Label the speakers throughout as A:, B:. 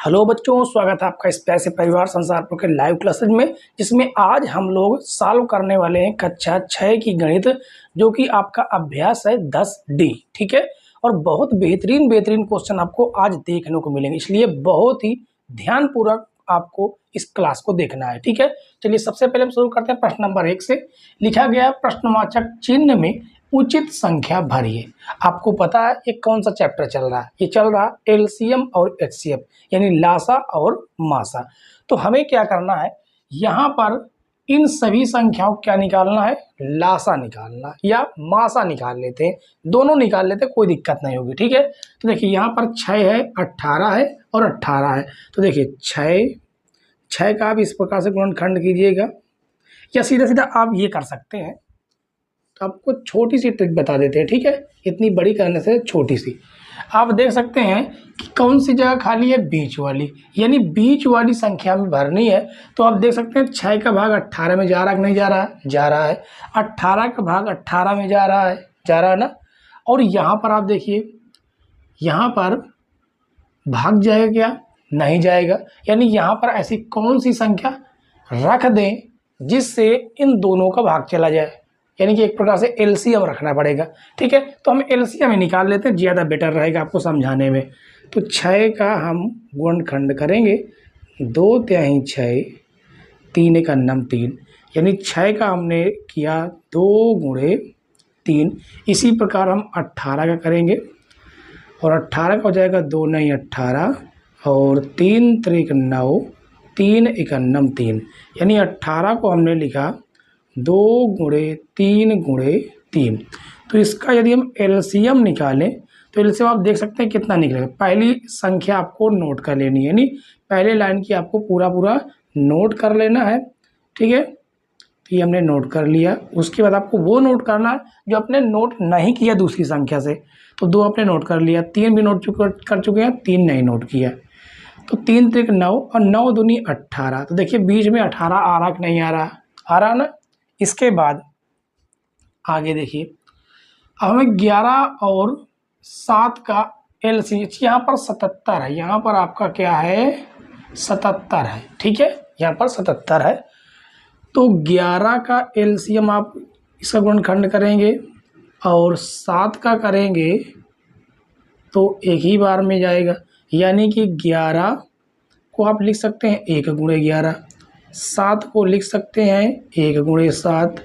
A: Hello बच्चों, स्वागत है आपका इस प्यारे से परिवार संसारपुर के लाइव क्लासेज में, जिसमें आज हम लोग सॉल्व करने वाले हैं कक्षा 6 की गणित, जो कि आपका अभ्यास है 10D। ठीक है, और बहुत बेहतरीन क्वेश्चन आपको आज देखने को मिलेंगे, इसलिए बहुत ही ध्यानपूर्वक आपको इस क्लास को देखना है। ठीक है, चलिए सबसे पहले हम शुरू करते हैं प्रश्न नंबर 1 से। लिखा गया प्रश्नवाचक चिन्ह में उचित संख्या भरिए। आपको पता है ये कौन सा चैप्टर चल रहा है? ये चल रहा है एलसीएम और एचसीएफ, यानी लासा और मासा। तो हमें क्या करना है, यहाँ पर इन सभी संख्याओं को क्या निकालना है? लासा निकालना या मासा निकाल लेते हैं, दोनों निकाल लेते हैं, कोई दिक्कत नहीं होगी। ठीक है, तो देखिए यहाँ पर 6 है, 18 है और 18 है। तो देखिए 6 का आप इस प्रकार से गुणनखंड कीजिएगा, या सीधा सीधा आप ये कर सकते हैं। तो आपको छोटी सी ट्रिक बता देते हैं, ठीक है, इतनी बड़ी करने से छोटी सी। आप देख सकते हैं कि कौन सी जगह खाली है? बीच वाली, यानी बीच वाली संख्या में भरनी है। तो आप देख सकते हैं 6 का भाग 18 में जा रहा है कि नहीं जा रहा है? जा रहा है। 18 का भाग 18 में जा रहा है ना। और यहाँ पर आप देखिए, यहाँ पर भाग जाएगा क्या? नहीं जाएगा। यानी यहाँ पर ऐसी कौन सी संख्या रख दें जिससे इन दोनों का भाग चला जाए, यानी कि एक प्रकार से एलसीएम रखना पड़ेगा। ठीक है, तो हम एलसीएम ही निकाल लेते हैं, ज़्यादा बेटर रहेगा आपको समझाने में। तो 6 का हम गुणनखंड करेंगे, 2 तिहाई 6, 3 एक अन्नम 3, यानी 6 का हमने किया 2 गुणे 3। इसी प्रकार हम 18 का करेंगे, और 18 का हो जाएगा 2 नहीं 18, और 3 त्रिक 9, 3 एक अन्नम 3, यानी 18 को हमने लिखा 2 गुणे 3 गुणे 3। तो इसका यदि हम एलसीएम निकालें तो एलसीएम आप देख सकते हैं कितना निकलेगा। पहली संख्या आपको नोट कर लेनी है, यानी पहले लाइन की आपको पूरा नोट कर लेना है। ठीक है, तो ये हमने नोट कर लिया। उसके बाद आपको वो नोट करना है जो आपने नोट नहीं किया दूसरी संख्या से। तो 2 आपने नोट कर लिया, 3 भी नोट कर चुके हैं, 3 नहीं नोट किया। तो 3 त्रिक 9 और 9 दूनी 18। तो देखिए बीच में 18 आ रहा कि नहीं आ रहा? आ रहा ना। इसके बाद आगे देखिए, अब हमें 11 और 7 का एलसीएम, यहाँ पर 77 है, यहाँ पर आपका क्या है? 77 है। ठीक है, यहाँ पर 77 है। तो 11 का एलसीएम आप इसका गुणनखंड करेंगे और 7 का करेंगे तो एक ही बार में जाएगा, यानी कि 11 को आप लिख सकते हैं 1 गुणे 11, 7 को लिख सकते हैं 1 गुणे 7,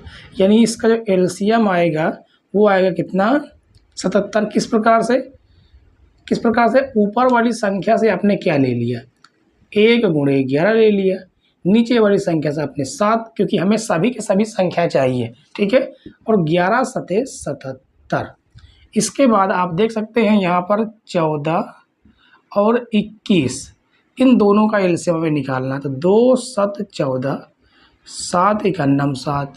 A: यानी इसका जो एलसीएम आएगा वो आएगा कितना? 77। किस प्रकार से ऊपर वाली संख्या से आपने क्या ले लिया? 1 गुणे 11 ले लिया, नीचे वाली संख्या से आपने 7, क्योंकि हमें सभी के सभी संख्या चाहिए। ठीक है, और 11 सते 77। इसके बाद आप देख सकते हैं यहाँ पर 14 और 21, इन दोनों का एलसीएम हमें निकालना। तो 2 7 14, 7 एक अन्नम 7,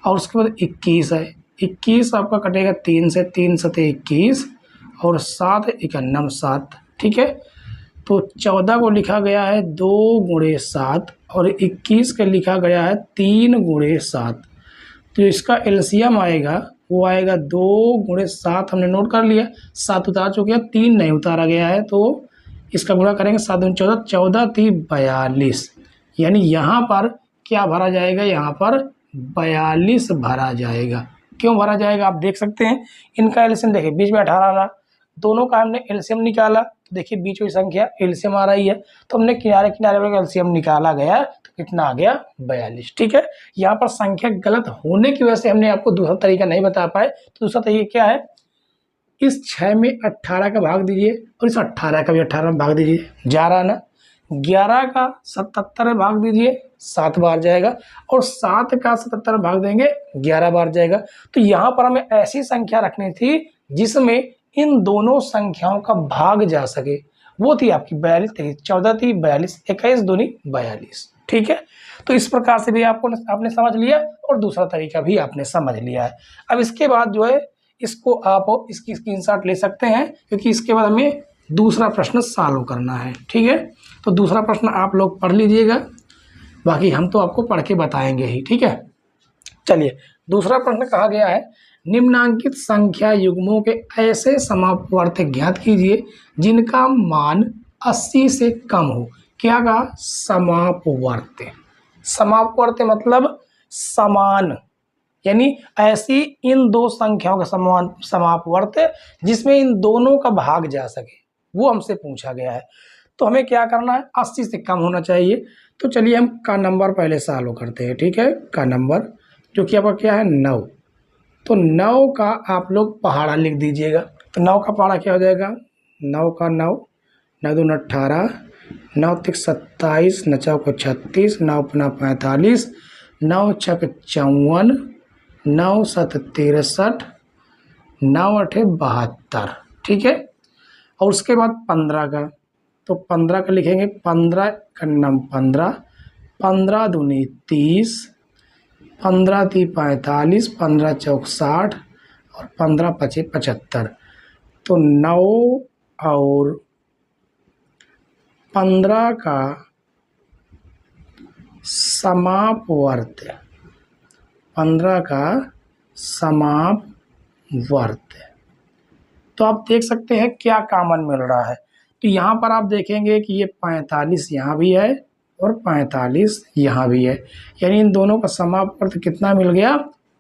A: और उसके बाद 21 है। 21 आपका कटेगा 3 से, 3 सते 21, और 7 एक अन्नम 7। ठीक है, तो 14 को लिखा गया है 2 गुणे 7, और 21 का लिखा गया है 3 गुणे 7। तो इसका एलसीएम आएगा, वो आएगा 2 गुणे 7, हमने नोट कर लिया। 7 उतार चुके हैं, 3 नहीं उतारा गया है, तो इसका गुणा करेंगे 7 दूनी 14, 14 थी 42, यानी यहाँ पर क्या भरा जाएगा? यहाँ पर 42 भरा जाएगा। क्यों भरा जाएगा? आप देख सकते हैं इनका एलसीएम, देखिए बीच में 18 आ रहा, दोनों का हमने एलसीएम निकाला, तो देखिए बीच में संख्या एलसीएम आ रही है, तो हमने किनारे किनारे वाला एलसीएम निकाला गया, तो कितना आ गया? 42। ठीक है, यहाँ पर संख्या गलत होने की वजह से हमने आपको दूसरा तरीका नहीं बता पाए। तो दूसरा तरीका क्या है? इस 6 में 18 का भाग दीजिए, और इस 18 का भी 18 में भाग दीजिए, जा रहा ना। 11 का 77 में भाग दीजिए, 7 बार जाएगा, और 7 का 77 में भाग देंगे, 11 बार जाएगा। तो यहाँ पर हमें ऐसी संख्या रखनी थी जिसमें इन दोनों संख्याओं का भाग जा सके। वो थी आपकी 42, 23, 14 थी 42, 21 दूनी 42। ठीक है, तो इस प्रकार से भी आपने समझ लिया, और दूसरा तरीका भी आपने समझ लिया है। अब इसके बाद जो है, इसको आप इसकी स्क्रीनशॉट ले सकते हैं, क्योंकि इसके बाद हमें दूसरा प्रश्न सॉल्व करना है। ठीक है, तो दूसरा प्रश्न आप लोग पढ़ लीजिएगा, बाकी हम तो आपको पढ़ के बताएंगे ही। ठीक है, चलिए दूसरा प्रश्न कहा गया है, निम्नांकित संख्या युग्मों के ऐसे समापवर्त ज्ञात कीजिए जिनका मान 80 से कम हो। क्या कहा? समापवर्त। समापवर्त मतलब समान, यानी ऐसी इन दो संख्याओं का समान समापवर्त जिसमें इन दोनों का भाग जा सके, वो हमसे पूछा गया है। तो हमें क्या करना है? 80 से कम होना चाहिए। तो चलिए हम का नंबर पहले सॉल्व करते हैं। ठीक है, का नंबर जो कि आपका क्या है? 9। तो 9 का आप लोग पहाड़ा लिख दीजिएगा। तो 9 का पहाड़ा क्या हो जाएगा? 9 का 9, 9 दूनी 18, 9 तिक 27, 9 चौको 36, 9 पुनः 45, 9 छक 54, 9 7 63, 9 8 72। ठीक है, और उसके बाद 15 का, तो 15 का लिखेंगे 15 का नाम 15, 15 दूनी 30, 15 ती 45, 15 चौक 60 और 15 पचे 75। तो 9 और 15 का समापवर्त, 15 का समापवर्त। तो आप देख सकते हैं क्या कॉमन मिल रहा है। तो यहाँ पर आप देखेंगे कि ये 45 यहाँ भी है और 45 यहाँ भी है, यानी इन दोनों का समापवर्त कितना मिल गया?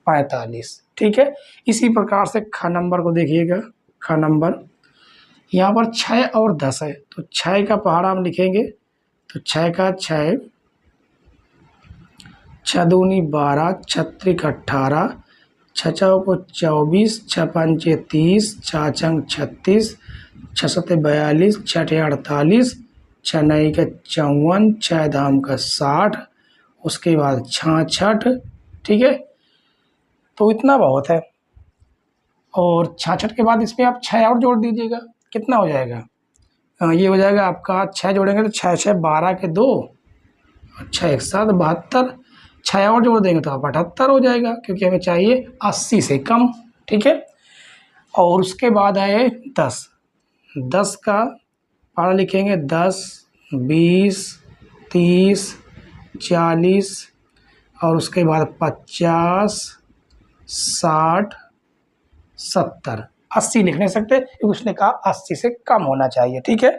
A: 45। ठीक है, इसी प्रकार से ख नंबर को देखिएगा। ख नंबर यहाँ पर 6 और 10 है, तो 6 का पहाड़ा हम लिखेंगे। तो 6 का 6, 6 दूनी 12, 6 त्रिक 18, 6 चौको 24, 6 पंचे 30, 6 छंग 36, 6 सते 42, 6 अठे 48, 6 नई का 54, 6 धाम का 60, उसके बाद 66। ठीक है, तो इतना बहुत है। और 66 के बाद इसमें आप 6 और जोड़ दीजिएगा, कितना हो जाएगा? ये हो जाएगा आपका 6 जोड़ेंगे तो 6 6 12 के 2, 6 1 7 72। 6 और जोड़ देंगे तो आप 78 हो जाएगा, क्योंकि हमें चाहिए 80 से कम। ठीक है, और उसके बाद आए 10। 10 का पहाड़ा लिखेंगे 10, 20, 30, 40 और उसके बाद 50, 60, 70। 80 लिख नहीं सकते क्योंकि उसने कहा 80 से कम होना चाहिए। ठीक है,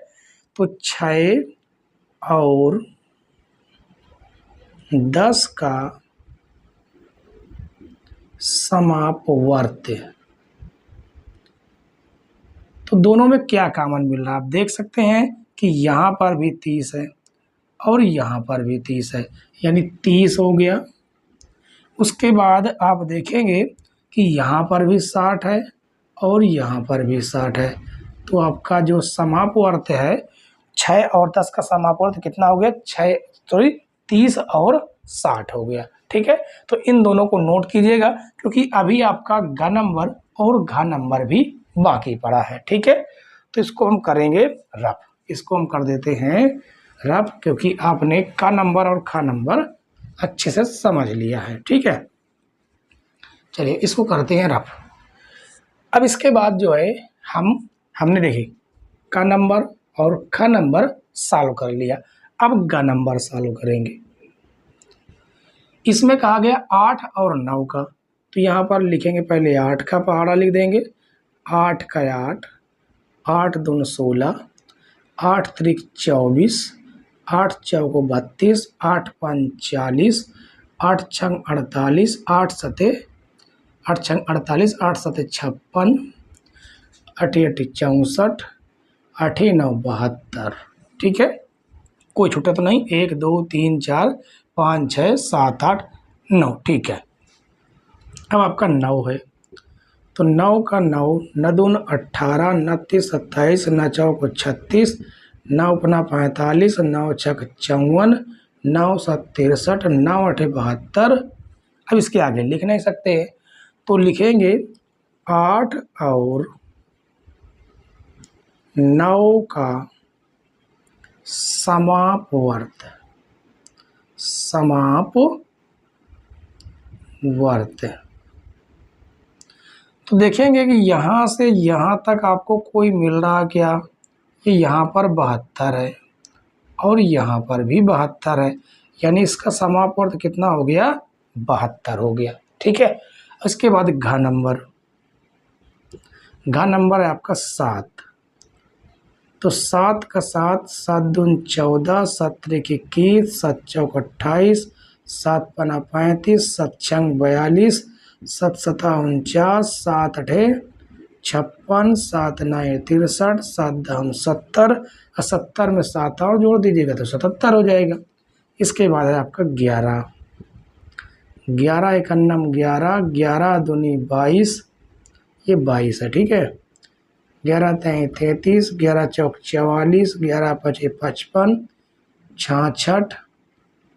A: तो 6 और 10 का समापवर्त, तो दोनों में क्या कॉमन मिल रहा है? आप देख सकते हैं कि यहाँ पर भी 30 है और यहाँ पर भी 30 है, यानी 30 हो गया। उसके बाद आप देखेंगे कि यहाँ पर भी 60 है और यहाँ पर भी 60 है। तो आपका जो समापवर्त है 6 और 10 का समापवर्त कितना हो गया? 30 और 60 हो गया। ठीक है, तो इन दोनों को नोट कीजिएगा, क्योंकि अभी आपका ग नंबर और घ नंबर भी बाकी पड़ा है। ठीक है, तो इसको हम करेंगे रफ। इसको हम कर देते हैं रफ, क्योंकि आपने का नंबर और खा नंबर अच्छे से समझ लिया है। ठीक है, चलिए इसको करते हैं रफ। अब इसके बाद जो है हमने देखी का नंबर और ख नंबर सॉल्व कर लिया। अब ग नंबर सॉल्व करेंगे। इसमें कहा गया 8 और 9 का, तो यहाँ पर लिखेंगे पहले 8 का पहाड़ा लिख देंगे। 8 का 8, 8 दूनी 16, 8 त्रिक 24, 8 चौको 32, 8 पंच 40, 8 छंग 48, 8 सते 8 छंग 48, 8 सते 56, 8 8 64, 8 9 72। ठीक है, कोई छूटा तो नहीं? 1 2 3 4 5 6 7 8 9। ठीक है, अब आपका 9 है, तो 9 का 9, 9 दून 18, 9 तीस 27, 9 चौको 36, 9 पुनः 45, 9 छक 54, 9 7 63, 9 8 72। अब इसके आगे लिख नहीं सकते, तो लिखेंगे 8 और 9 का समापवर्त। तो देखेंगे कि यहाँ से यहाँ तक आपको कोई मिल रहा क्या? कि यहाँ पर 72 है और यहाँ पर भी 72 है, यानी इसका समापवर्त कितना हो गया? 72 हो गया। ठीक है, इसके बाद घ नंबर है आपका 7। तो 7 का 7, 7 दूनी 14, 7 त्रिक 21, 7 चौक 28, 7 पना 35, 7 छंग 42, 7 सता 49, 7 अठे 56, 7 नए 63, 7 दम 70 और 70 में 7 और जोड़ दीजिएगा तो 77 हो जाएगा। इसके बाद है आपका 11, 11 एकन्नम 11, 11 दूनी 22, ये 22 है, ठीक है। 11 तेई 33, 11 चौक 44, 11 पचे 55, 66,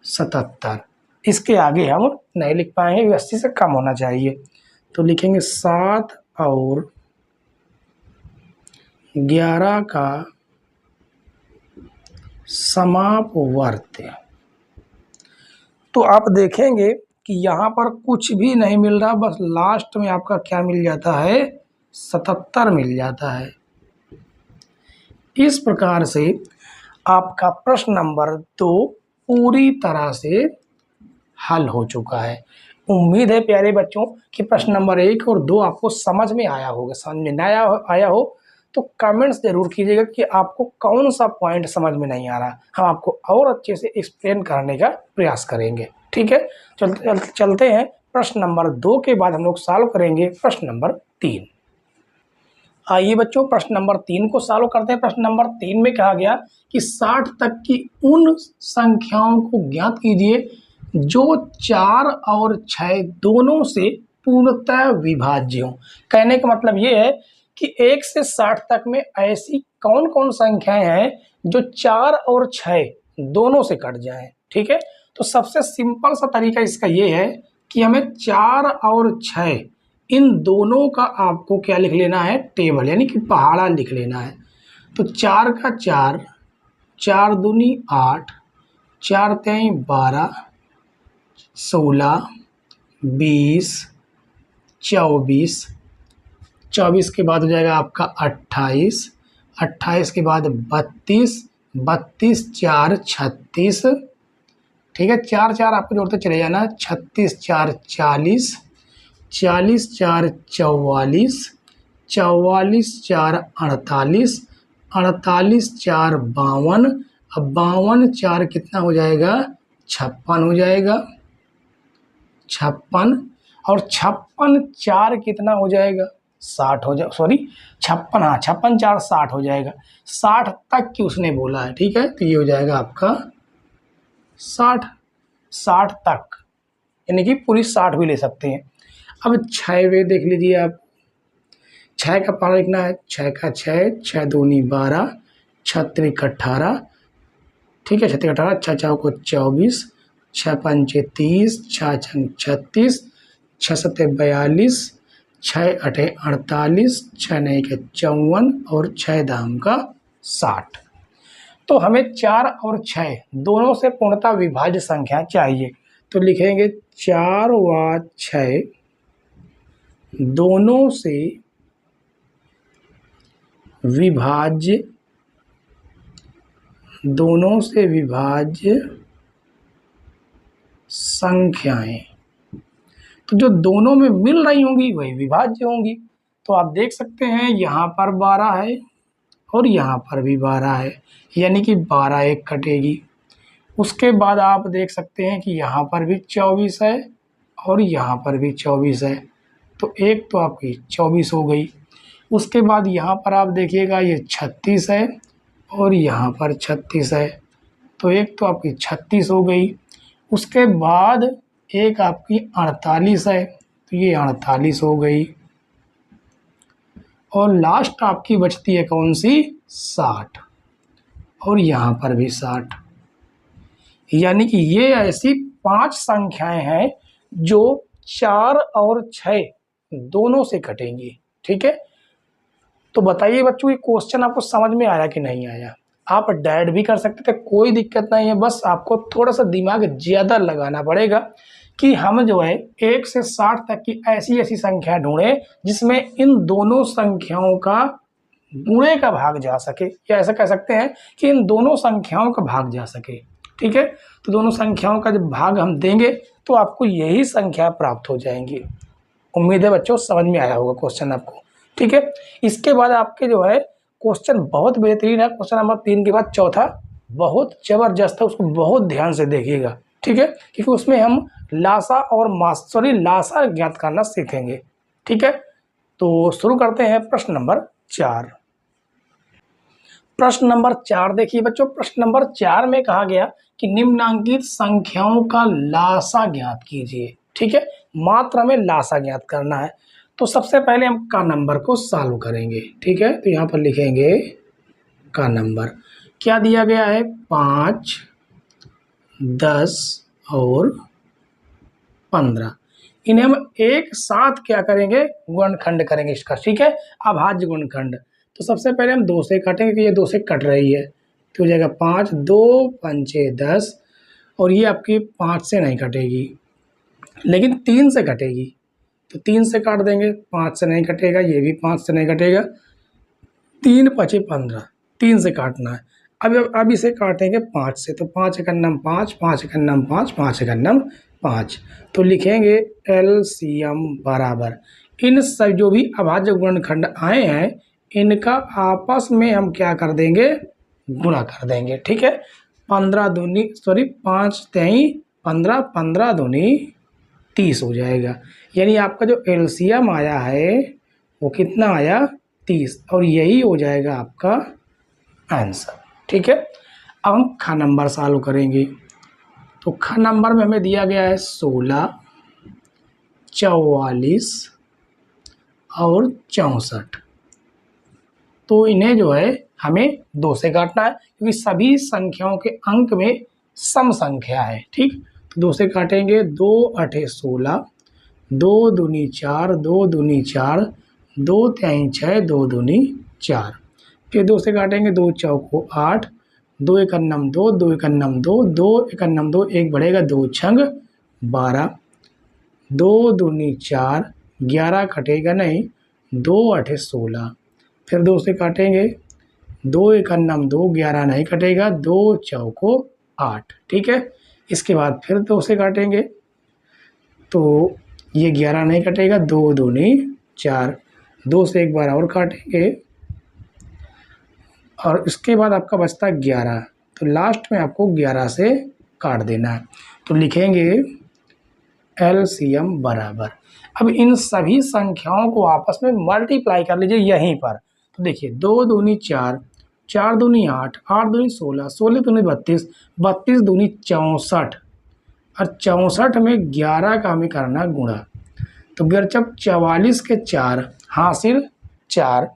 A: 77। इसके आगे हम नहीं लिख पाएंगे, 80 से कम होना चाहिए, तो लिखेंगे 7 और 11 का समापवर्त्य। तो आप देखेंगे कि यहाँ पर कुछ भी नहीं मिल रहा, बस लास्ट में आपका क्या मिल जाता है, 77 मिल जाता है। इस प्रकार से आपका प्रश्न नंबर 2 पूरी तरह से हल हो चुका है। उम्मीद है प्यारे बच्चों कि प्रश्न नंबर 1 और 2 आपको समझ में आया होगा। समझ में नहीं आया हो तो कमेंट्स जरूर कीजिएगा कि आपको कौन सा पॉइंट समझ में नहीं आ रहा, हम आपको और अच्छे से एक्सप्लेन करने का प्रयास करेंगे। ठीक है, चलते हैं प्रश्न नंबर 2 के बाद हम लोग सॉल्व करेंगे प्रश्न नंबर 3। आइए बच्चों प्रश्न नंबर 3 को सॉल्व करते हैं। प्रश्न नंबर 3 में कहा गया कि 60 तक की उन संख्याओं को ज्ञात कीजिए जो 4 और 6 दोनों से पूर्णतः विभाज्य हो। कहने का मतलब ये है कि 1 से 60 तक में ऐसी कौन कौन संख्याएं हैं जो 4 और 6 दोनों से कट जाएं। ठीक है, तो सबसे सिंपल सा तरीका इसका ये है कि हमें 4 और 6 इन दोनों का आपको क्या लिख लेना है, टेबल यानी कि पहाड़ा लिख लेना है। तो 4 का 4, 4 दूनी 8, 4 तेई 12, 16, 20, 24, 24 के बाद हो जाएगा आपका 28, 28 के बाद 32, 32 4 36, ठीक है, 4 4 आपको जोड़ते चले जाना, 36 4 40, 40 4 44, 44 4 48, 48 4 52, अब 52 4 कितना हो जाएगा, 56 हो जाएगा, 56, और 56 4 कितना हो जाएगा, 60 हो जाए, सॉरी 56, हाँ 56 4 60 हो जाएगा। 60 तक की उसने बोला है, ठीक है, तो ये हो जाएगा आपका 60 तक, यानी कि पूरी 60 भी ले सकते हैं। अब 6 वे देख लीजिए आप, 6 का पहाड़ा लिखना है, 6 का 6, 6 दूनी 12, 6 त्रिक 18, ठीक है, 6 त्रिक 18, 6 चौको 24, 6 पंचे 30, 6 छंग 36, 6 सते 42, 6 अठे 48, 6 नए के 54 और 6 दाम का 60। तो हमें 4 और 6 दोनों से पूर्णतः विभाज्य संख्या चाहिए, तो लिखेंगे 4 व 6 दोनों से विभाज्य, दोनों से विभाज्य संख्याएं। तो जो दोनों में मिल रही होंगी वही विभाज्य होंगी। तो आप देख सकते हैं यहाँ पर 12 है और यहाँ पर भी 12 है, यानी कि 12 एक कटेगी। उसके बाद आप देख सकते हैं कि यहाँ पर भी 24 है और यहाँ पर भी 24 है, तो एक तो आपकी 24 हो गई। उसके बाद यहाँ पर आप देखिएगा ये 36 है और यहाँ पर 36 है, तो एक तो आपकी 36 हो गई। उसके बाद एक आपकी 48 है, तो ये 48 हो गई, और लास्ट आपकी बचती है कौन सी, 60, और यहाँ पर भी 60। यानी कि ये ऐसी 5 संख्याएं हैं जो 4 और 6 दोनों से कटेंगी। ठीक है, तो बताइए बच्चों ये क्वेश्चन आपको समझ में आया कि नहीं आया। आप डैड भी कर सकते थे, कोई दिक्कत नहीं है, बस आपको थोड़ा सा दिमाग ज़्यादा लगाना पड़ेगा कि हम जो है 1 से 60 तक की ऐसी ऐसी संख्या ढूंढें जिसमें इन दोनों संख्याओं का गुणे का भाग जा सके, या ऐसा कह सकते हैं कि इन दोनों संख्याओं का भाग जा सके। ठीक है, तो दोनों संख्याओं का जब भाग हम देंगे तो आपको यही संख्या प्राप्त हो जाएंगी। उम्मीद है बच्चों समझ में आया होगा क्वेश्चन आपको। ठीक है, इसके बाद आपके जो है क्वेश्चन बहुत बेहतरीन है। क्वेश्चन नंबर 3 के बाद चौथा बहुत ज़बरदस्त है, उसको बहुत ध्यान से देखिएगा, ठीक है, क्योंकि उसमें हम लासा और लासा ज्ञात करना सीखेंगे, ठीक है। तो शुरू करते हैं प्रश्न नंबर 4। प्रश्न नंबर 4 देखिए बच्चों, प्रश्न नंबर 4 में कहा गया कि निम्नांकित संख्याओं का लासा ज्ञात कीजिए, ठीक है, मात्रा में लासा ज्ञात करना है। तो सबसे पहले हम का नंबर को सॉल्व करेंगे, ठीक है। तो यहाँ पर लिखेंगे का नंबर क्या दिया गया है, 5, 10 और 15। इन्हें हम एक साथ क्या करेंगे, गुणनखंड करेंगे इसका, ठीक है, अभाज्य गुणनखंड। तो सबसे पहले हम 2 से काटेंगे कि ये 2 से कट रही है, तो हो जाएगा 5, 2 पंचे 10, और ये आपकी 5 से नहीं कटेगी लेकिन 3 से कटेगी, तो 3 से काट देंगे, 5 से नहीं कटेगा, ये भी 5 से नहीं कटेगा, 3 पचे 15, 3 से काटना है। अब इसे काटेंगे 5 से, तो 5 एकन्नम 5, 5 एकन्नम 5, 5 एकन्नम 5। तो लिखेंगे एलसीएम बराबर इन सब जो भी अभाज्य गुणनखंड आए हैं इनका आपस में हम क्या कर देंगे, गुणा कर देंगे, ठीक है। 5 तेई 15, 15 दूनी 30 हो जाएगा। यानी आपका जो एलसीएम आया है वो कितना आया, 30, और यही हो जाएगा आपका आंसर, ठीक है। अब हम ख नंबर सॉल्व करेंगे। तो ख नंबर में हमें दिया गया है 16, 44 और 64। तो इन्हें जो है हमें 2 से काटना है क्योंकि सभी संख्याओं के अंक में सम संख्या है, ठीक। तो 2 से काटेंगे, 2 8 16, 2 दूनी 4, 2 दूनी 4, 2 3 6, 2 दूनी 4। फिर 2 से काटेंगे, 2 चौको 8, 2 एकन्नम 2, 2 एकन्नम 2, 2 एकन्नम 2, एक बढ़ेगा, 2 छंग 12, 2 दूनी 4, 11 कटेगा नहीं, 2 8 16। फिर 2 से काटेंगे, 2 एकन्नम 2, 11 नहीं कटेगा, 2 चौको 8, ठीक है। इसके बाद फिर 2 से काटेंगे तो ये 11 नहीं कटेगा, 2 दूनी 4, 2 से एक बार और काटेंगे और इसके बाद आपका बचता 11। तो लास्ट में आपको 11 से काट देना है। तो लिखेंगे एलसीएम बराबर, अब इन सभी संख्याओं को आपस में मल्टीप्लाई कर लीजिए यहीं पर। तो देखिए 2 दूनी 4, 4 दूनी 8, 8 दूनी 16, 16 दूनी 32, 32 दूनी 64, और 64 में 11 का हमें करना गुणा। तो गिरचक 44 के 4 हासिल 4,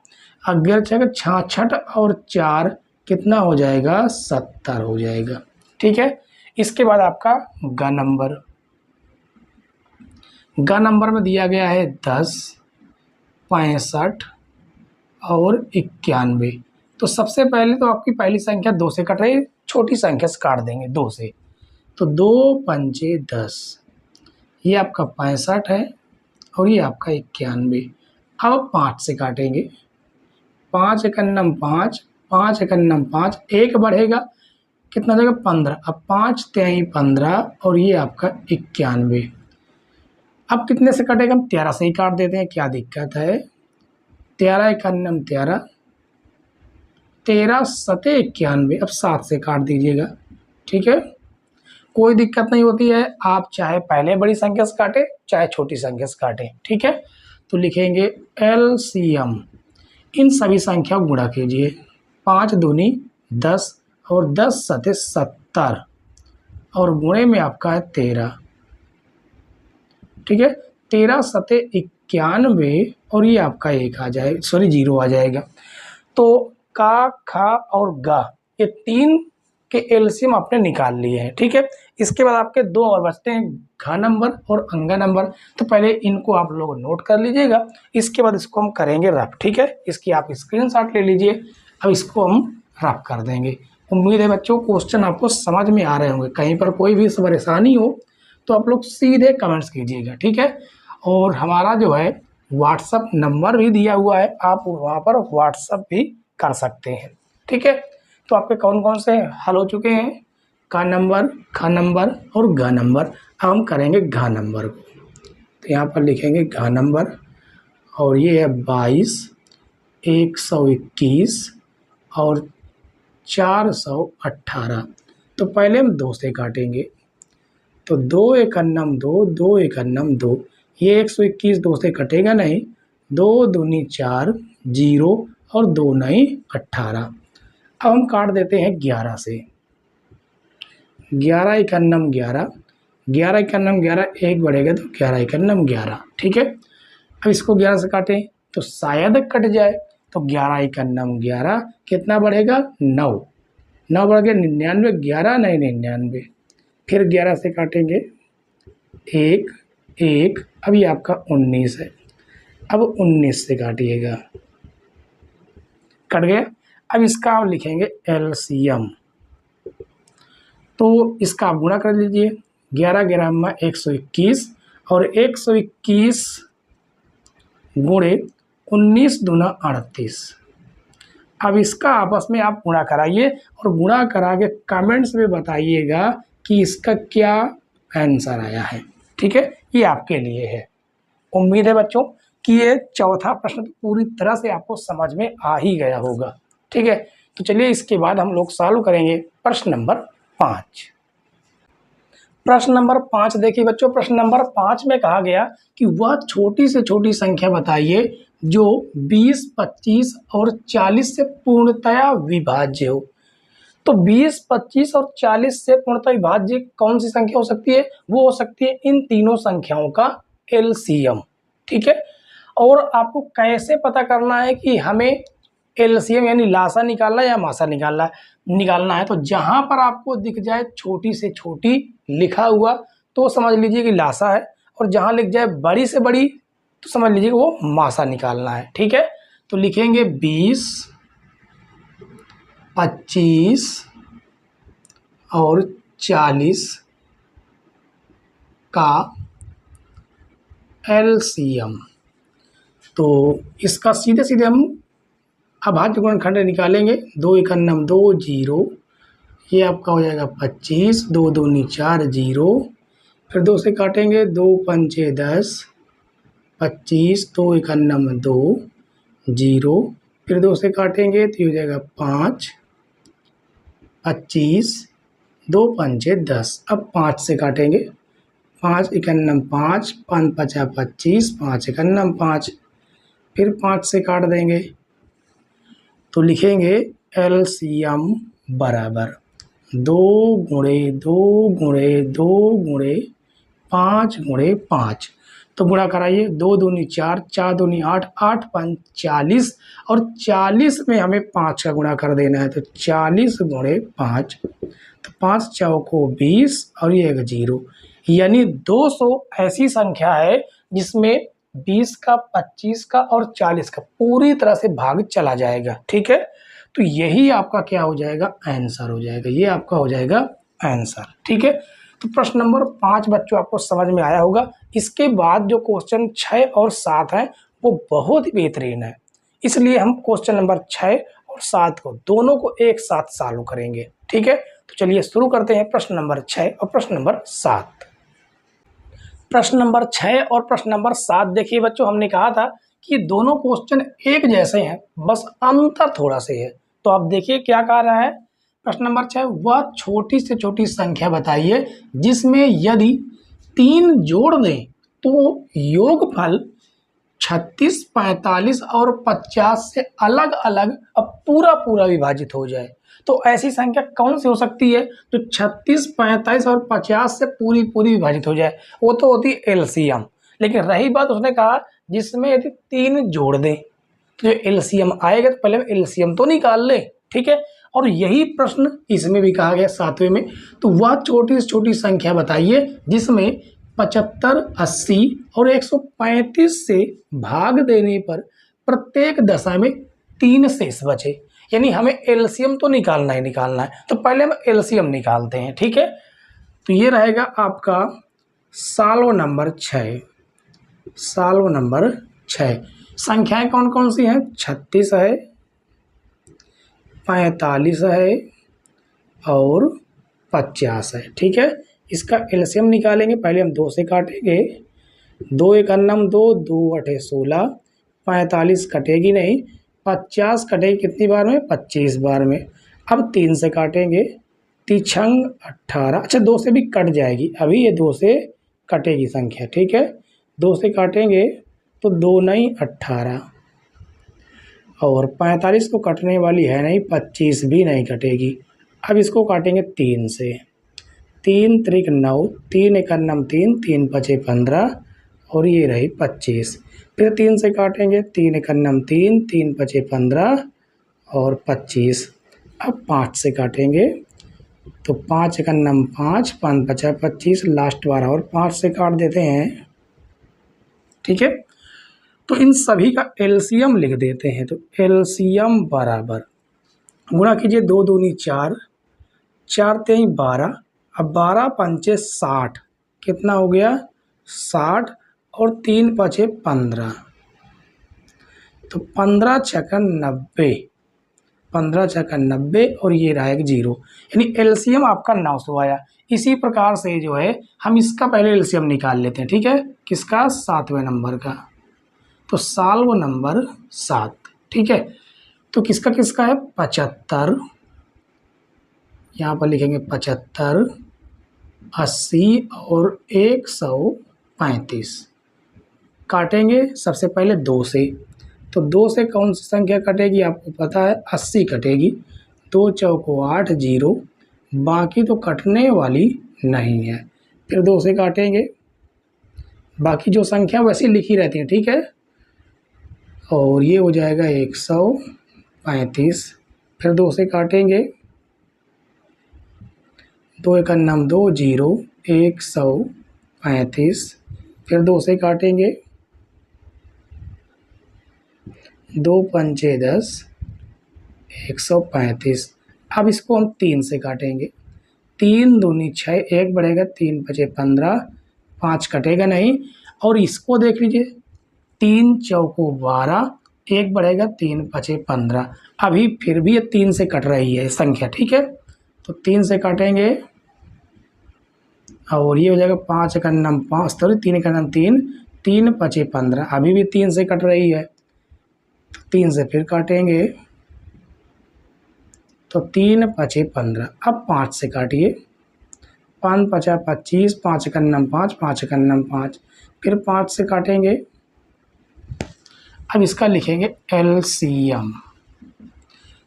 A: अगर 66 और 4 कितना हो जाएगा, 70 हो जाएगा, ठीक है। इसके बाद आपका ग नंबर, ग नंबर में दिया गया है 10, 65 और 91। तो सबसे पहले तो आपकी पहली संख्या 2 से कट रही है, छोटी संख्या से काट देंगे 2 से। तो 2 पंचे 10, ये आपका 65 है और ये आपका 91। अब 5 से काटेंगे, 5 एकन्नम 5, 5 एकन्नम 5, एक बढ़ेगा कितना जाएगा, 15। अब 5 तेई 15 और ये आपका 91। अब कितने से कटेगा, हम 13 से ही काट देते हैं, क्या दिक्कत है। 13 एकन्नम 13, 13 सते 91, अब 7 से काट दीजिएगा, ठीक है, कोई दिक्कत नहीं होती है। आप चाहे पहले बड़ी संख्या से काटें चाहे छोटी संख्या से काटें, ठीक है। तो लिखेंगे एलसीएम, इन सभी संख्या को गुणा कीजिए, 5 दूनी 10 और 10 सते 70 और गुणे में आपका है 13, ठीक है। 13 सते 91 और ये आपका 1 आ जाएगा, 0 आ जाएगा। तो का, खा और गा ये 3 के एलसीएम आपने निकाल लिए हैं, ठीक है। इसके बाद आपके 2 और बचते हैं, घ नंबर और अंगा नंबर। तो पहले इनको आप लोग नोट कर लीजिएगा, इसके बाद इसको हम करेंगे रफ, ठीक है। इसकी आप स्क्रीनशॉट ले लीजिए, अब इसको हम रफ कर देंगे। उम्मीद है बच्चों क्वेश्चन आपको समझ में आ रहे होंगे, कहीं पर कोई भी परेशानी हो तो आप लोग सीधे कमेंट्स कीजिएगा, ठीक है। और हमारा जो है व्हाट्सअप नंबर भी दिया हुआ है, आप वहाँ पर व्हाट्सअप भी कर सकते हैं, ठीक है। तो आपके कौन कौन से हल हो चुके हैं, का नंबर, ख नंबर और ग नंबर। अब हम करेंगे घ नंबर को। तो यहाँ पर लिखेंगे घ नंबर और ये है 22 121 और 418। तो पहले हम 2 से काटेंगे, तो 2 एकन्नम 2, 2 एकन्नम 2, ये 121 2 से कटेगा नहीं, 2 दूनी 4, 0 और 2 नहीं 18। अब हम काट देते हैं 11 से, 11 एकन्नम 11, 11 एकन्नम 11, एक बढ़ेगा तो 11 एकन्नम 11, ठीक है। अब इसको 11 से काटें तो शायद कट जाए, तो 11 एकन्नम 11 कितना बढ़ेगा 9, 9 बढ़ गया 99, 11 नहीं 99, फिर 11 से काटेंगे 1 1, अब ये आपका 19 है, अब 19 से काटिएगा, कट गया। अब इसका आप लिखेंगे एलसीएम, तो इसका आप गुणा कर लीजिए, 11 11 में 121 और 121 गुणे 19 दूना 38। अब इसका आपस में आप गुणा कराइए और गुणा करा के कमेंट्स में बताइएगा कि इसका क्या आंसर आया है, ठीक है। ये आपके लिए है। उम्मीद है बच्चों कि ये चौथा प्रश्न पूरी तरह से आपको समझ में आ ही गया होगा, ठीक है। तो चलिए इसके बाद हम लोग सॉल्व करेंगे प्रश्न नंबर 5। प्रश्न नंबर 5 देखिए बच्चों, प्रश्न नंबर 5 में कहा गया कि वह छोटी से छोटी संख्या बताइए जो 20, 25 और 40 से पूर्णतया विभाज्य हो। तो 20, 25 और 40 से पूर्णतः विभाज्य कौन सी संख्या हो सकती है? वो हो सकती है इन तीनों संख्याओं का एलसीएम, ठीक है। और आपको कैसे पता करना है कि हमें एलसीएम यानी लासा निकालना है या मासा निकालना है? तो जहां पर आपको दिख जाए छोटी से छोटी लिखा हुआ तो समझ लीजिए कि लासा है, और जहां लिख जाए बड़ी से बड़ी तो समझ लीजिए कि वो मासा निकालना है, ठीक है। तो लिखेंगे 20, 25 और 40 का एलसीएम। तो इसका सीधे सीधे हम अभाज्य गुणनखंड निकालेंगे, 2 एकन्नम 2, 0, ये आपका हो जाएगा 25, 2 दूनी 4, 0, फिर 2 से काटेंगे, 2 पंचे 10, 25, 2 एकन्नम 2, 0, फिर 2 से काटेंगे तो ये हो जाएगा 5, 25, 2 पंचे 10, अब 5 से काटेंगे, 5 एकन्नम 5, 5 पचा 25, 5 एकन्नम 5, फिर 5 से काट देंगे तो लिखेंगे एलसीएम बराबर 2 गुणे 2 गुणे 2 गुणे 5 गुणे 5। तो गुणा कराइए, 2 दूनी 4, 4 दूनी 8, 8 5 40 और 40 में हमें 5 का गुणा कर देना है, तो 40 गुणे 5, तो 5 चौको 20 और ये एक 0, यानी 200 ऐसी संख्या है जिसमें 20 का, 25 का और 40 का पूरी तरह से भाग चला जाएगा, ठीक है। तो यही आपका क्या हो जाएगा? आंसर हो जाएगा, ये आपका हो जाएगा आंसर, ठीक है। तो प्रश्न नंबर 5 बच्चों आपको समझ में आया होगा। इसके बाद जो क्वेश्चन 6 और 7 है वो बहुत ही बेहतरीन है, इसलिए हम क्वेश्चन नंबर 6 और 7 को दोनों को एक साथ सॉल्व करेंगे, ठीक है। तो चलिए शुरू करते हैं प्रश्न नंबर 6 और प्रश्न नंबर 7। प्रश्न नंबर 6 और प्रश्न नंबर 7 देखिए बच्चों, हमने कहा था कि दोनों क्वेश्चन एक जैसे हैं, बस अंतर थोड़ा से है। तो आप देखिए क्या कह रहा है प्रश्न नंबर 6, वह छोटी से छोटी संख्या बताइए जिसमें यदि 3 जोड़ दें तो योगफल 36, 45 और 50 से अलग अलग अब पूरा विभाजित हो जाए। तो ऐसी संख्या कौन सी हो सकती है जो 36, 45 और 50 से पूरी विभाजित हो जाए? वो तो होती है एलसीएम। लेकिन रही बात, उसने कहा जिसमें यदि 3 जोड़ दें तो जो एलसीएम आएगा तो पहले हम एलसीएम तो निकाल लें, ठीक है। और यही प्रश्न इसमें भी कहा गया 7वें में। तो वह छोटी से छोटी संख्या बताइए जिसमें 75, 80 और 135 से भाग देने पर प्रत्येक दशा में 3 शेष बचे। यानी हमें एलसीएम तो निकालना है, तो पहले हम एलसीएम निकालते हैं, ठीक है। तो ये रहेगा आपका सॉल्व नंबर 6। सॉल्व नंबर 6 संख्याएं कौन कौन सी हैं? 36 है, 45 है और 50 है, ठीक है। इसका एलसीएम निकालेंगे, पहले हम 2 से काटेंगे, 2 एकन्नम 2, 2 अठे 16, 45 कटेगी नहीं, 50 कटेगी कितनी बार में? 25 बार में। अब 3 से काटेंगे, तिछंग 18। अच्छा 2 से भी कट जाएगी, अभी ये 2 से कटेगी संख्या, ठीक है। 2 से काटेंगे तो 2 नहीं 18, और 45 तो कटने वाली है नहीं, 25 भी नहीं कटेगी। अब इसको काटेंगे 3 से, 3 त्रिक 9, 3 एकन्नम 3, 3 पचे 15, और ये रही 25। फिर 3 से काटेंगे, 3 एकन्नम 3, 3 पचे 15 और 25। अब 5 से काटेंगे तो 5 एकन्नम 5, 5 पचा 25, लास्ट बार और 5 से काट देते हैं, ठीक है। तो इन सभी का एलसीएम लिख देते हैं। तो एलसीएम बराबर गुणा कीजिए, 2 दूनी 4, 4 तेई 12, अब 12 पंचे 60, कितना हो गया? 60, और 3 पचे 15, तो 15 छक्कन 90, 15 छक्कन 90, और ये रहा एक 0, यानी एलसीएम आपका 900 आया। इसी प्रकार से जो है हम इसका पहले एलसीएम निकाल लेते हैं, ठीक है। किसका? 7वें नंबर का। तो साल्व नंबर 7, ठीक है। तो किसका किसका है? 75, यहाँ पर लिखेंगे 75, 80 और 135। काटेंगे सबसे पहले 2 से, तो 2 से कौन सी संख्या कटेगी आपको पता है? 80 कटेगी। 2 चौको 8, 0, बाकी तो कटने वाली नहीं है। फिर 2 से काटेंगे, बाकी जो संख्या वैसी लिखी रहती है, ठीक है। और ये हो जाएगा 135। फिर 2 से काटेंगे, 2 एकन्नम 2, 0, 135। फिर 2 से काटेंगे, 2 पंचे 10, 135। अब इसको हम 3 से काटेंगे, 3 दूनी 6, 1 बढ़ेगा, 3 पचे 15, 5 कटेगा नहीं। और इसको देख लीजिए, 3 चौको 12, 1 बढ़ेगा, 3 पचे 15, अभी फिर भी ये 3 से कट रही है संख्या, ठीक है। तो 3 से काटेंगे, और ये हो जाएगा 5 एकन्नम 5, सॉरी 3 एकन्नम 3, 3 पचे 15, अभी भी 3 से कट रही है। 3 से फिर काटेंगे, तो 3 पचे 15। अब 5 से काटिए, 5 पचा 25, 5 एकन्नम 5, 5 एकन्नम 5। फिर 5 से काटेंगे। अब इसका लिखेंगे एलसीएम।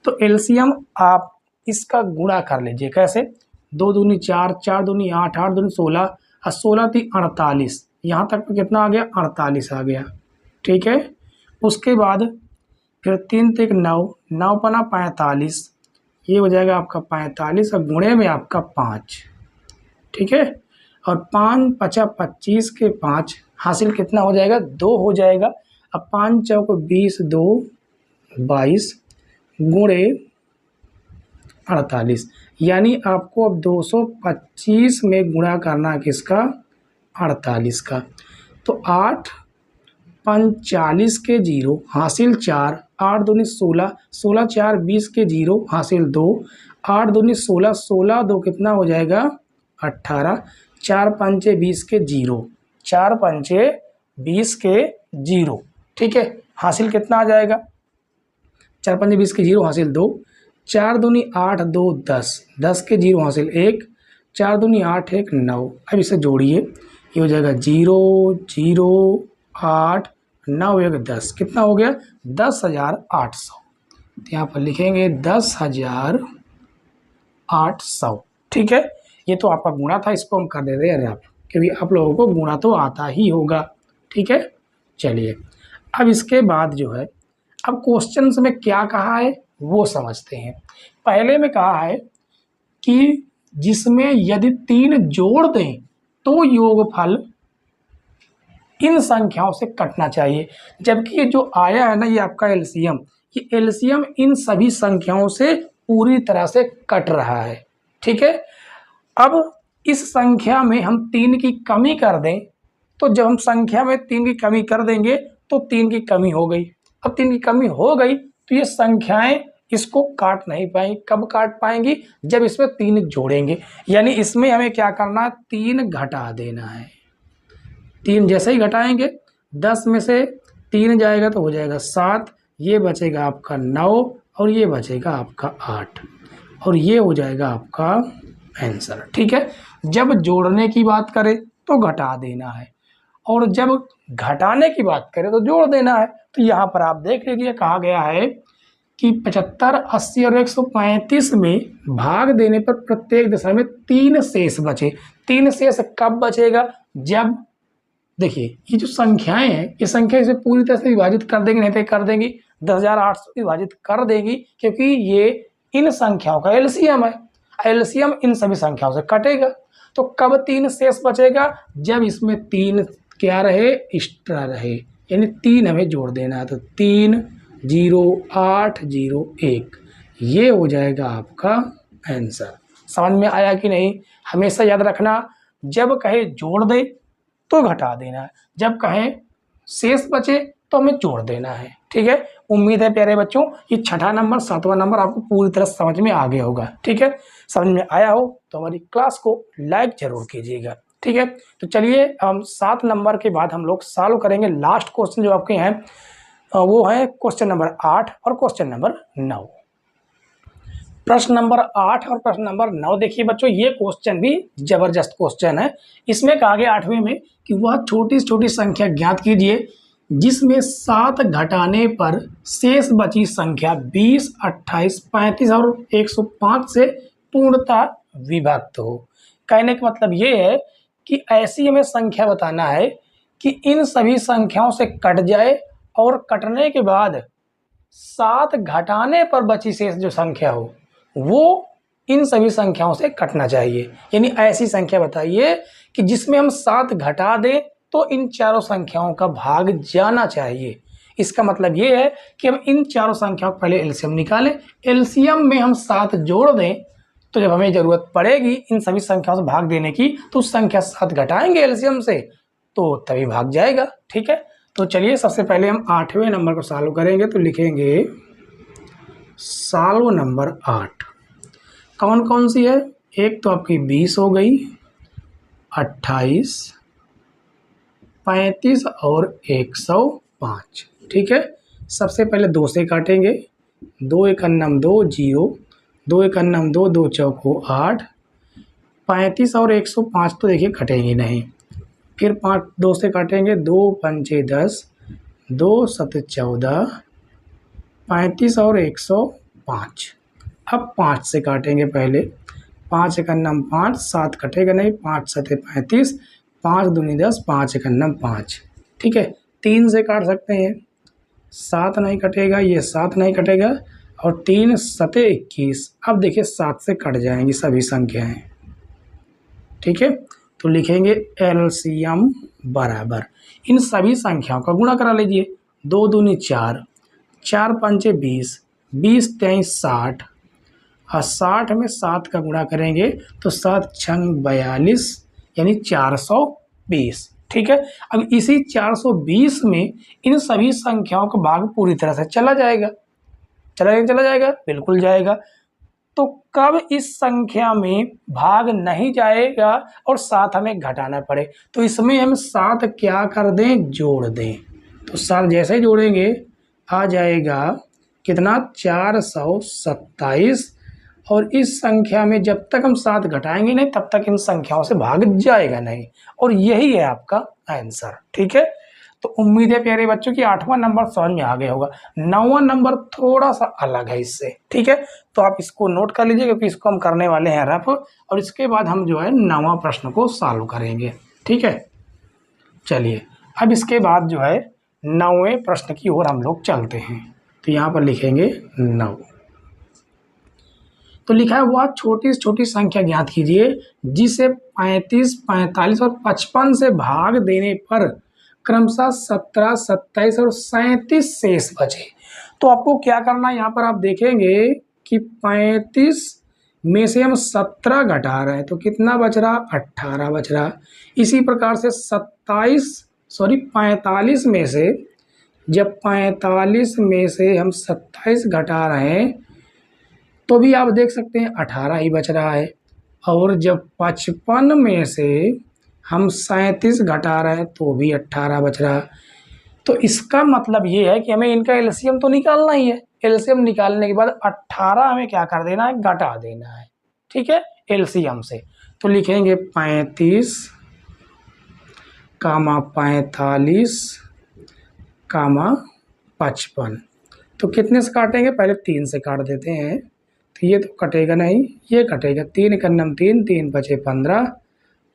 A: तो एलसीएम आप इसका गुणा कर लीजिए, कैसे? 2 दूनी 4, 4 दूनी 8, 8 दूनी 16, और 16 थी 48, यहाँ तक तो कितना आ गया? 48 आ गया, ठीक है। उसके बाद फिर 3 तक 9, 9 पना 45, ये हो जाएगा आपका 45, और गुणे में आपका 5, ठीक है। और 5 पचा 25 के 5, हासिल कितना हो जाएगा? 2 हो जाएगा। अब 5 चौको 20, 2 22, गुणे 48, यानी आपको अब 225 में गुणा करना है किसका? 48 का। तो 8 45 के 0, हासिल 4, 8 दूनी 16, 16 4 20 के 0, हासिल 2, 8 दूनी 16, 16 2 कितना हो जाएगा? 18, 4 पंचे 20 के 0, 4 पंचे 20 के 0, ठीक है। हासिल कितना आ जाएगा? 4 पंचे 20 के 0, हासिल 2, 4 दूनी 8, 2 10, 10 के 0, हासिल 1, 4 दूनी 8, 1 9। अब इसे जोड़िए, ये हो जाएगा 0 0 8 9 1 10, कितना हो गया? 10,800। तो यहाँ पर लिखेंगे 10,800, ठीक है। ये तो आपका गुणा था, इसको हम कर देते हैं रफ, क्योंकि आप लोगों को गुणा तो आता ही होगा, ठीक है। चलिए अब इसके बाद जो है, अब क्वेश्चन में क्या कहा है वो समझते हैं। पहले में कहा है कि जिसमें यदि 3 जोड़ दें तो योगफल इन संख्याओं से कटना चाहिए, जबकि ये जो आया है ना, ये आपका एलसीएम, ये एलसीएम इन सभी संख्याओं से पूरी तरह से कट रहा है, ठीक है। अब इस संख्या में हम 3 की कमी कर दें, तो जब हम संख्या में 3 की कमी कर देंगे तो 3 की कमी हो गई। अब 3 की कमी हो गई तो ये संख्याएं इसको काट नहीं पाएंगी। कब काट पाएंगी? जब इसमें 3 जोड़ेंगे, यानी इसमें हमें क्या करना है? 3 घटा देना है। 3 जैसे ही घटाएंगे, 10 में से 3 जाएगा तो हो जाएगा 7, ये बचेगा आपका 9 और ये बचेगा आपका 8 और ये हो जाएगा आपका आंसर। ठीक है, जब जोड़ने की बात करें तो घटा देना है और जब घटाने की बात करें तो जोड़ देना है। तो यहाँ पर आप देख लीजिए कहा गया है कि 75, 80 और 135 में भाग देने पर प्रत्येक दशा में 3 शेष बचे। 3 शेष कब बचेगा? जब देखिए ये जो संख्याएं हैं, ये संख्या इसे पूरी तरह से विभाजित कर देंगे, नहीं तो कर देंगी 10,800 विभाजित कर देगी, क्योंकि ये इन संख्याओं का एलसीएम है। एलसीएम इन सभी संख्याओं से कटेगा। तो कब 3 शेष बचेगा? जब इसमें 3 क्या रहे? एक्स्ट्रा रहे, यानी 3 हमें जोड़ देना है। तो 3, 0, 8, 0, 1 ये हो जाएगा आपका आंसर। समझ में आया कि नहीं? हमेशा याद रखना, जब कहे जोड़ दे तो घटा देना है, जब कहें शेष बचे तो हमें जोड़ देना है। ठीक है, उम्मीद है प्यारे बच्चों ये छठा नंबर 7वां नंबर आपको पूरी तरह समझ में आ गया होगा। ठीक है, समझ में आया हो तो हमारी क्लास को लाइक जरूर कीजिएगा। ठीक है, तो चलिए हम 7 नंबर के बाद हम लोग सॉल्व करेंगे लास्ट क्वेश्चन जो आपके हैं, वो है क्वेश्चन नंबर 8 और क्वेश्चन नंबर 9। प्रश्न नंबर 8 और प्रश्न नंबर 9 देखिए बच्चों, ये क्वेश्चन भी जबरदस्त क्वेश्चन है। इसमें कहा गया 8वें में कि वह छोटी से छोटी संख्या ज्ञात कीजिए जिसमें 7 घटाने पर शेष बची संख्या 20, 28, 35 और 105 से पूर्णतः विभक्त हो। कहने का मतलब ये है कि ऐसी हमें संख्या बताना है कि इन सभी संख्याओं से कट जाए और कटने के बाद 7 घटाने पर बची शेष जो संख्या हो वो इन सभी संख्याओं से कटना चाहिए। यानी ऐसी संख्या बताइए कि जिसमें हम 7 घटा दें तो इन चारों संख्याओं का भाग जाना चाहिए। इसका मतलब ये है कि हम इन चारों संख्याओं का पहले एलसीएम निकालें, एलसीएम में हम 7 जोड़ दें, तो जब हमें ज़रूरत पड़ेगी इन सभी संख्याओं से भाग देने की तो उस संख्या 7 घटाएंगे एलसीएम से तो तभी भाग जाएगा। ठीक है, तो चलिए सबसे पहले हम 8वें नंबर को सॉल्व करेंगे। तो लिखेंगे सॉल्व नंबर 8। कौन कौन सी है? एक तो आपकी 20 हो गई, 28, 35 और 105। ठीक है, सबसे पहले 2 से काटेंगे। 2 एक अन्नम 2, 0, 2 एक अन्नम 2, 2 चौको 8, 35 और 105 तो देखिए कटेंगे नहीं। फिर 2 से काटेंगे, 2 पंचे 10, 2 सत 14, 35 और 105। अब 5 से काटेंगे पहले। 5 एक अन्नम 5, 7 कटेगा नहीं, 5 सते 35, 5 दूनी 10, 5 एक अन्नम 5। ठीक है, 3 से काट सकते हैं, 7 नहीं कटेगा, ये 7 नहीं कटेगा और 3 सते 21। अब देखिए 7 से कट जाएंगी सभी संख्याएं। ठीक है, तो लिखेंगे एलसीएम बराबर इन सभी संख्याओं का गुणा करा लीजिए। 2 दूनी 4, 4 पंचे 20, 20 23 60 और 60 में 7 का गुणा करेंगे तो 7 छंग 42 यानी 420। ठीक है, अब इसी 420 में इन सभी संख्याओं का भाग पूरी तरह से चला जाएगा। चला जाएगा, बिल्कुल जाएगा। तो कब इस संख्या में भाग नहीं जाएगा और 7 हमें घटाना पड़े? तो इसमें हम 7 क्या कर दें? जोड़ दें। तो 7 जैसे जोड़ेंगे आ जाएगा कितना? 427। और इस संख्या में जब तक हम 7 घटाएंगे नहीं तब तक इन संख्याओं से भाग जाएगा नहीं, और यही है आपका आंसर। ठीक है, तो उम्मीद है प्यारे बच्चों की 8वां नंबर समझ में आ गया होगा। 9वां नंबर थोड़ा सा अलग है इससे। ठीक है, तो आप इसको नोट कर लीजिए क्योंकि इसको हम करने वाले हैं रफ, और इसके बाद हम जो है 9वां प्रश्न को सॉल्व करेंगे। ठीक है, चलिए अब इसके बाद जो है 9वें प्रश्न की ओर हम लोग चलते हैं। तो यहाँ पर लिखेंगे 9। तो लिखा है वह छोटी से छोटी संख्या ज्ञात कीजिए जिसे 35, 45 और 55 से भाग देने पर क्रमशः 17, 27 और 37 शेष बचे। तो आपको क्या करना है, यहाँ पर आप देखेंगे कि 35 में से हम 17 घटा रहे हैं तो कितना बच रहा? 18 बच रहा। इसी प्रकार से 45 में से जब 45 में से हम 27 घटा रहे हैं तो भी आप देख सकते हैं 18 ही बच रहा है। और जब 55 में से हम 37 घटा रहे हैं तो भी 18 बच रहा। तो इसका मतलब ये है कि हमें इनका एलसीएम तो निकालना ही है। एलसीएम निकालने के बाद 18 हमें क्या कर देना है, घटा देना है, ठीक है, एलसीएम से। तो लिखेंगे 35 कामा 45 कामा 55। तो कितने से काटेंगे, पहले 3 से काट देते हैं। तो ये तो कटेगा नहीं, ये कटेगा, 3 का नम 3, 3 बचे 15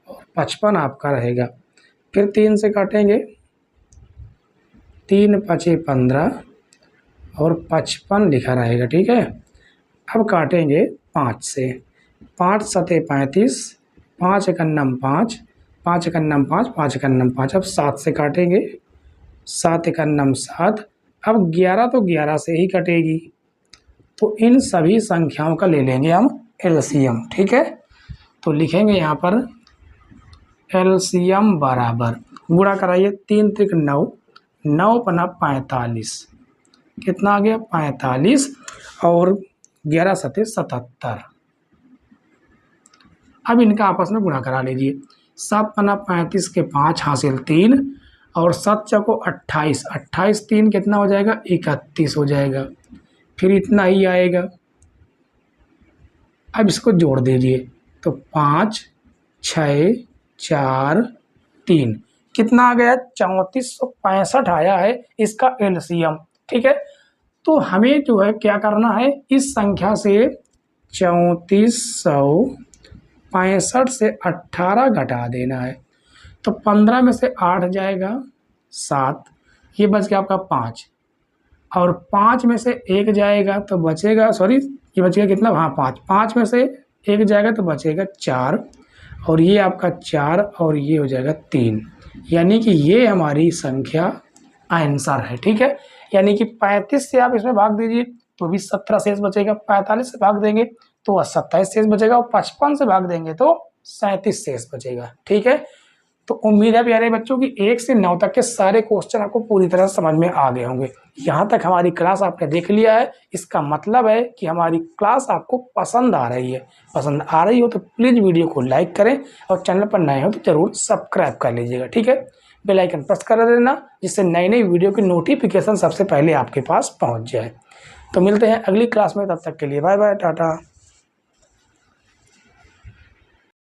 A: और 55 आपका रहेगा। फिर 3 से काटेंगे, 3 बचे 15 और 55 लिखा रहेगा, ठीक है। अब काटेंगे 5 से, 5 सते 35, 5 एक नम 5, 5 एक नम 5, 5 एक नम 5। अब 7 से काटेंगे, 7 एक नम 7। अब 11 तो 11 से ही कटेगी। तो इन सभी संख्याओं का ले लेंगे हम एलसीएम, ठीक है। तो लिखेंगे यहाँ पर एलसीएम बराबर, गुणा कराइए, 3 त्रिक 9, 9 पना 45, कितना आ गया 45 और 11 सते 77। अब इनका आपस में गुणा करा लीजिए, 7 पना 35 के 5 हासिल 3 और 7 चौको 28, 28 3 कितना हो जाएगा 31 हो जाएगा। फिर इतना ही आएगा। अब इसको जोड़ दीजिए, तो 5 6 4 3 कितना आ गया 3465 आया है इसका एलसीएम, ठीक है। तो हमें जो है क्या करना है, इस संख्या से 3465 से 18 घटा देना है। तो 15 में से 8 जाएगा 7, ये बच गया आपका 5 और 5 में से 1 जाएगा तो बचेगा, सॉरी ये बचेगा कितना, हाँ 5, 5 में से 1 जाएगा तो बचेगा 4 और ये आपका 4 और ये हो जाएगा 3, यानी कि ये हमारी संख्या आंसर है, ठीक है। यानी कि 35 से आप इसमें भाग दीजिए तो भी 17 शेष बचेगा, 45 से भाग देंगे तो 27 शेष बचेगा और 55 से भाग देंगे तो 37 शेष बचेगा, ठीक है। तो उम्मीद है प्यारे बच्चों की 1 से 9 तक के सारे क्वेश्चन आपको पूरी तरह समझ में आ गए होंगे। यहाँ तक हमारी क्लास आपने देख लिया है, इसका मतलब है कि हमारी क्लास आपको पसंद आ रही है। पसंद आ रही हो तो प्लीज़ वीडियो को लाइक करें और चैनल पर नए हो तो ज़रूर सब्सक्राइब कर लीजिएगा, ठीक है। बेल आइकन प्रेस कर देना जिससे नई नई वीडियो की नोटिफिकेशन सबसे पहले आपके पास पहुँच जाए। तो मिलते हैं अगली क्लास में, तब तक के लिए बाय बाय, टाटा।